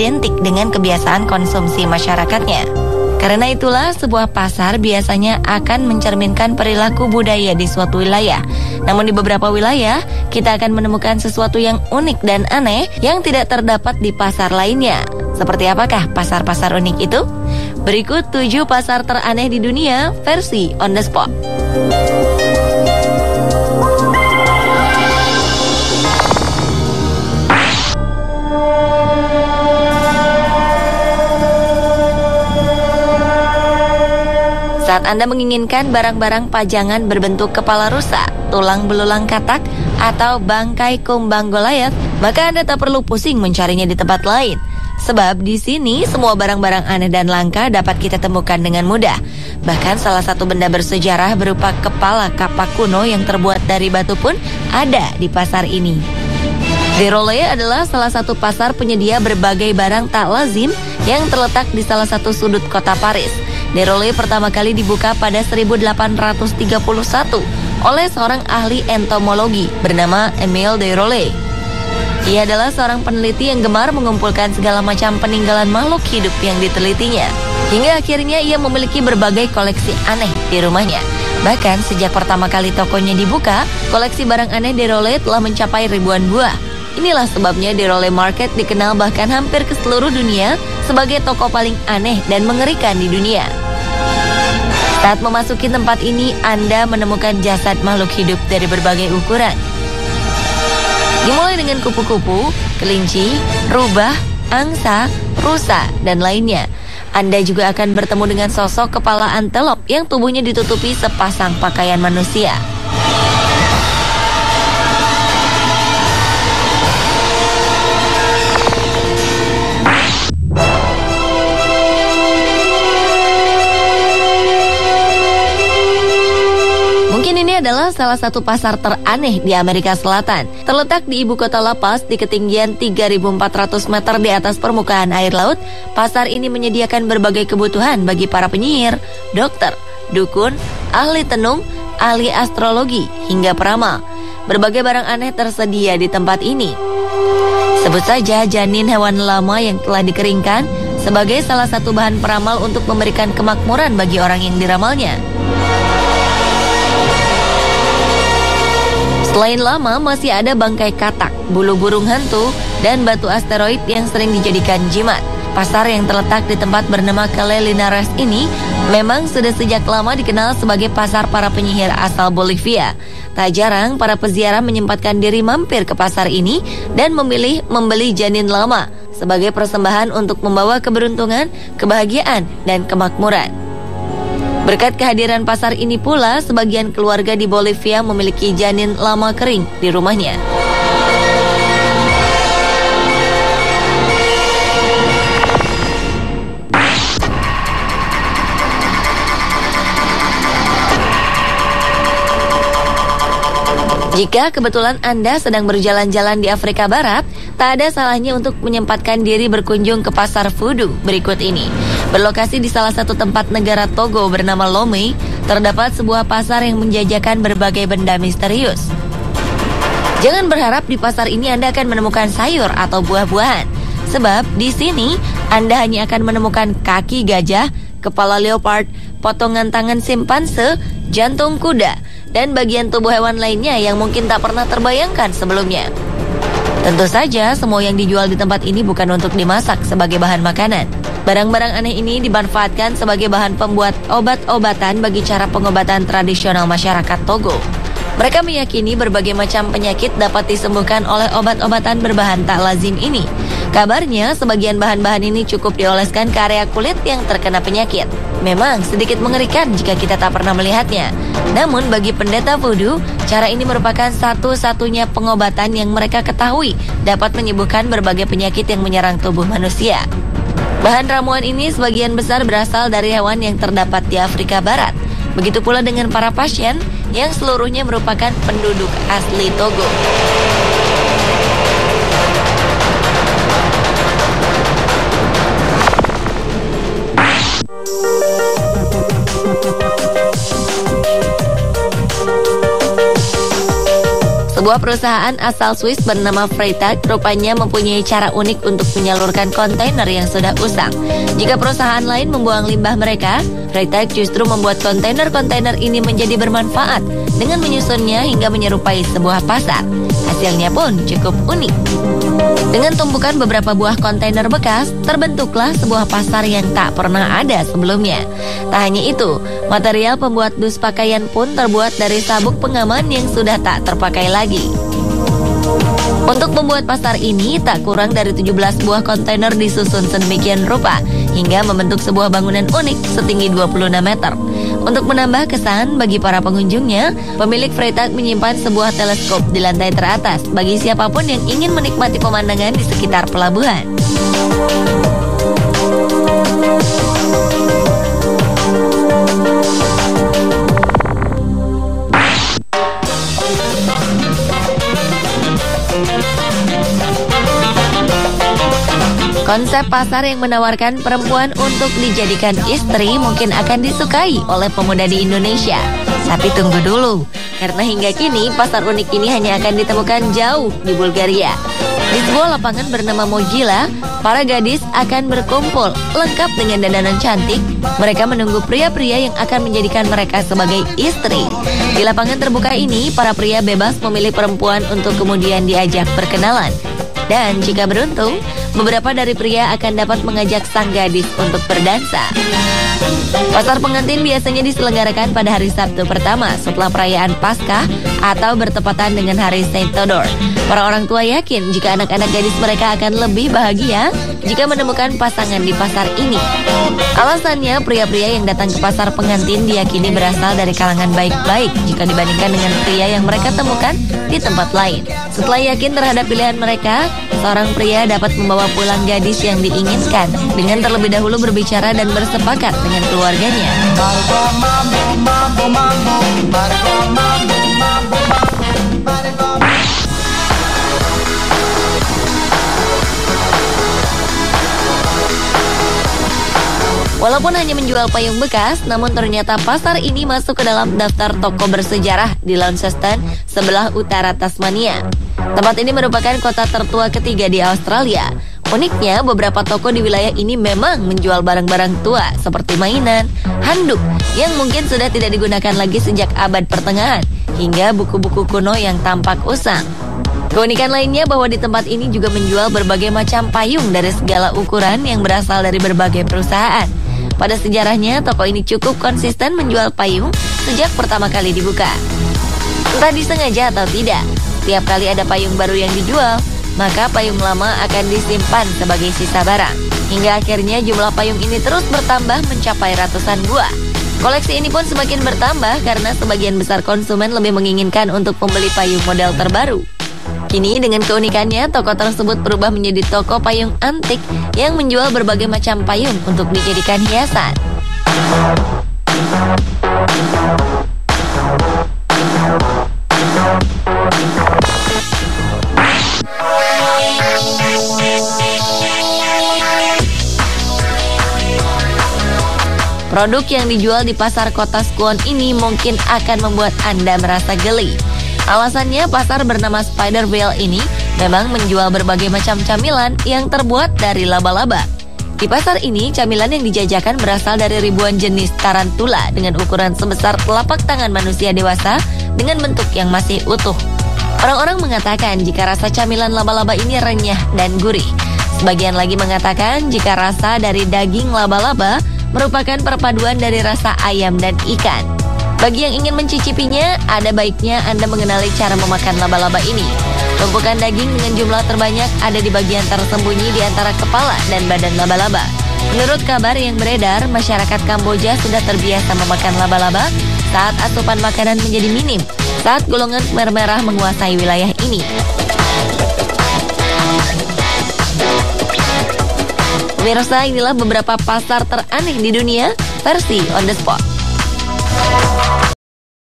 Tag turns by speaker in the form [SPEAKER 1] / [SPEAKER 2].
[SPEAKER 1] identik dengan kebiasaan konsumsi masyarakatnya. Karena itulah sebuah pasar biasanya akan mencerminkan perilaku budaya di suatu wilayah. Namun di beberapa wilayah, kita akan menemukan sesuatu yang unik dan aneh yang tidak terdapat di pasar lainnya. Seperti apakah pasar-pasar unik itu? Berikut 7 pasar teraneh di dunia versi On The Spot. Saat Anda menginginkan barang-barang pajangan berbentuk kepala rusa, tulang belulang katak, atau bangkai kumbang Goliath, maka Anda tak perlu pusing mencarinya di tempat lain. Sebab di sini semua barang-barang aneh dan langka dapat kita temukan dengan mudah. Bahkan salah satu benda bersejarah berupa kepala kapak kuno yang terbuat dari batu pun ada di pasar ini. Déroulé adalah salah satu pasar penyedia berbagai barang tak lazim yang terletak di salah satu sudut kota Paris. Déroulé pertama kali dibuka pada 1831 oleh seorang ahli entomologi bernama Émile Déroulé. Ia adalah seorang peneliti yang gemar mengumpulkan segala macam peninggalan makhluk hidup yang ditelitinya. Hingga akhirnya ia memiliki berbagai koleksi aneh di rumahnya. Bahkan sejak pertama kali tokonya dibuka, koleksi barang aneh Déroulé telah mencapai ribuan buah. Inilah sebabnya Déroulé Market dikenal bahkan hampir ke seluruh dunia sebagai toko paling aneh dan mengerikan di dunia. Saat memasuki tempat ini, Anda menemukan jasad makhluk hidup dari berbagai ukuran. Dimulai dengan kupu-kupu, kelinci, rubah, angsa, rusa, dan lainnya. Anda juga akan bertemu dengan sosok kepala antelop yang tubuhnya ditutupi sepasang pakaian manusia. Adalah salah satu pasar teraneh di Amerika Selatan. Terletak di ibu kota La Paz di ketinggian 3.400 meter di atas permukaan air laut, pasar ini menyediakan berbagai kebutuhan bagi para penyihir, dokter, dukun, ahli tenung, ahli astrologi, hingga peramal. Berbagai barang aneh tersedia di tempat ini. Sebut saja janin hewan lama yang telah dikeringkan sebagai salah satu bahan peramal untuk memberikan kemakmuran bagi orang yang diramalnya. Selain lama, masih ada bangkai katak, bulu burung hantu, dan batu asteroid yang sering dijadikan jimat. Pasar yang terletak di tempat bernama Calle Linares ini memang sudah sejak lama dikenal sebagai pasar para penyihir asal Bolivia. Tak jarang para peziarah menyempatkan diri mampir ke pasar ini dan memilih membeli janin lama sebagai persembahan untuk membawa keberuntungan, kebahagiaan, dan kemakmuran. Berkat kehadiran pasar ini pula, sebagian keluarga di Bolivia memiliki janin lama kering di rumahnya. Jika kebetulan Anda sedang berjalan-jalan di Afrika Barat, tak ada salahnya untuk menyempatkan diri berkunjung ke pasar voodoo berikut ini. Berlokasi di salah satu tempat negara Togo bernama Lomé, terdapat sebuah pasar yang menjajakan berbagai benda misterius. Jangan berharap di pasar ini Anda akan menemukan sayur atau buah-buahan, sebab di sini Anda hanya akan menemukan kaki gajah, kepala leopard, potongan tangan simpanse, jantung kuda, dan bagian tubuh hewan lainnya yang mungkin tak pernah terbayangkan sebelumnya. Tentu saja semua yang dijual di tempat ini bukan untuk dimasak sebagai bahan makanan. Barang-barang aneh ini dimanfaatkan sebagai bahan pembuat obat-obatan bagi cara pengobatan tradisional masyarakat Togo. Mereka meyakini berbagai macam penyakit dapat disembuhkan oleh obat-obatan berbahan tak lazim ini. Kabarnya, sebagian bahan-bahan ini cukup dioleskan ke area kulit yang terkena penyakit. Memang sedikit mengerikan jika kita tak pernah melihatnya. Namun bagi pendeta voodoo, cara ini merupakan satu-satunya pengobatan yang mereka ketahui dapat menyembuhkan berbagai penyakit yang menyerang tubuh manusia. Bahan ramuan ini sebagian besar berasal dari hewan yang terdapat di Afrika Barat. Begitu pula dengan para pasien yang seluruhnya merupakan penduduk asli Togo. Sebuah Sebuah perusahaan asal Swiss bernama Freytag rupanya mempunyai cara unik untuk menyalurkan kontainer yang sudah usang. Jika perusahaan lain membuang limbah mereka, Freytag justru membuat kontainer-kontainer ini menjadi bermanfaat dengan menyusunnya hingga menyerupai sebuah pasar. Hasilnya pun cukup unik. Dengan tumpukan beberapa buah kontainer bekas, terbentuklah sebuah pasar yang tak pernah ada sebelumnya. Tak hanya itu, material pembuat dus pakaian pun terbuat dari sabuk pengaman yang sudah tak terpakai lagi. Untuk membuat pasar ini, tak kurang dari 17 buah kontainer disusun sedemikian rupa hingga membentuk sebuah bangunan unik setinggi 26 meter. Untuk menambah kesan bagi para pengunjungnya, pemilik Freytag menyimpan sebuah teleskop di lantai teratas bagi siapapun yang ingin menikmati pemandangan di sekitar pelabuhan. Konsep pasar yang menawarkan perempuan untuk dijadikan istri mungkin akan disukai oleh pemuda di Indonesia. Tapi tunggu dulu, karena hingga kini pasar unik ini hanya akan ditemukan jauh di Bulgaria. Di sebuah lapangan bernama Mogila, para gadis akan berkumpul lengkap dengan dandanan cantik. Mereka menunggu pria-pria yang akan menjadikan mereka sebagai istri. Di lapangan terbuka ini, para pria bebas memilih perempuan untuk kemudian diajak berkenalan. Dan jika beruntung, beberapa dari pria akan dapat mengajak sang gadis untuk berdansa. Pasar pengantin biasanya diselenggarakan pada hari Sabtu pertama setelah perayaan Paskah atau bertepatan dengan hari Saint Theodore. Para orang tua yakin jika anak-anak gadis mereka akan lebih bahagia jika menemukan pasangan di pasar ini. Alasannya, pria-pria yang datang ke pasar pengantin diyakini berasal dari kalangan baik-baik jika dibandingkan dengan pria yang mereka temukan di tempat lain. Setelah yakin terhadap pilihan mereka, seorang pria dapat membawa pulang gadis yang diinginkan dengan terlebih dahulu berbicara dan bersepakat dengan keluarganya. Walaupun hanya menjual payung bekas, namun ternyata pasar ini masuk ke dalam daftar toko bersejarah di Launceston, sebelah utara Tasmania. Tempat ini merupakan kota tertua ketiga di Australia. Uniknya, beberapa toko di wilayah ini memang menjual barang-barang tua seperti mainan, handuk yang mungkin sudah tidak digunakan lagi sejak abad pertengahan, hingga buku-buku kuno yang tampak usang. Keunikan lainnya bahwa di tempat ini juga menjual berbagai macam payung dari segala ukuran yang berasal dari berbagai perusahaan. Pada sejarahnya, toko ini cukup konsisten menjual payung sejak pertama kali dibuka. Entah disengaja atau tidak, setiap kali ada payung baru yang dijual, maka payung lama akan disimpan sebagai sisa barang. Hingga akhirnya jumlah payung ini terus bertambah mencapai ratusan buah. Koleksi ini pun semakin bertambah karena sebagian besar konsumen lebih menginginkan untuk membeli payung model terbaru. Kini dengan keunikannya, toko tersebut berubah menjadi toko payung antik yang menjual berbagai macam payung untuk dijadikan hiasan. Produk yang dijual di pasar kota Squon ini mungkin akan membuat Anda merasa geli. Alasannya, pasar bernama Spiderville ini memang menjual berbagai macam camilan yang terbuat dari laba-laba. Di pasar ini, camilan yang dijajakan berasal dari ribuan jenis tarantula dengan ukuran sebesar telapak tangan manusia dewasa dengan bentuk yang masih utuh. Orang-orang mengatakan jika rasa camilan laba-laba ini renyah dan gurih. Sebagian lagi mengatakan jika rasa dari daging laba-laba merupakan perpaduan dari rasa ayam dan ikan. Bagi yang ingin mencicipinya, ada baiknya Anda mengenali cara memakan laba-laba ini. Tumpukan daging dengan jumlah terbanyak ada di bagian tersembunyi di antara kepala dan badan laba-laba. Menurut kabar yang beredar, masyarakat Kamboja sudah terbiasa memakan laba-laba saat asupan makanan menjadi minim, saat golongan Khmer Merah menguasai wilayah ini. Pemirsa, inilah beberapa pasar teraneh di dunia versi On The Spot.